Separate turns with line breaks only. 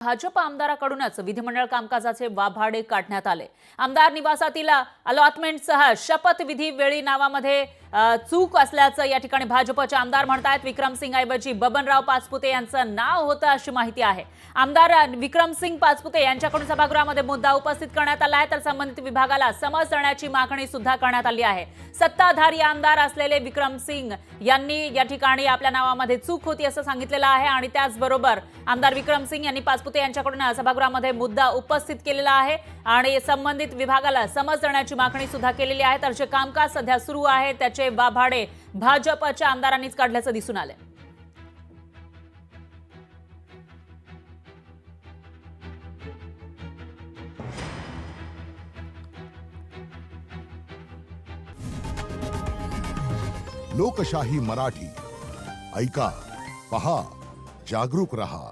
भाजप आमदाराकडूनच विधिमंडळ कामकाजाचे वाभाडे काढण्यात आले। आमदार निवासातील अलॉटमेंटसह शपथविधी वेळी नावामध्ये चूक असल्याचं या ठिकाणी भाजपचे आमदार म्हणतात। विक्रमसिंग ऐवजी बबनराव पाचपुते यांचं नाव होतं अशी माहिती आहे। आमदार विक्रमसिंग पाचपुते यांच्याकडून सभागृहामध्ये मुद्दा उपस्थित करण्यात आला आहे, तर संबंधित विभागाला समज देण्याची मागणी सुद्धा करण्यात आली आहे। सत्ताधारी आमदार असलेले विक्रमसिंग यांनी या ठिकाणी आपल्या नावामध्ये चूक होती असं सांगितलेलं आहे आणि त्याचबरोबर आमदार विक्रमसिंग यांनी पाचपुते यांच्याकडून सभागृहामध्ये मुद्दा उपस्थित केलेला आहे आणि संबंधित विभागाला समज देण्याची मागणी सुद्धा केलेली आहे। तर जे कामकाज सध्या सुरू आहे त्याचे वाभाडे भाजपच्या आमदारांनीच काढल्याचं दिसून आले।
लोकशाही मराठी ऐका, पहा, जागरूक रहा।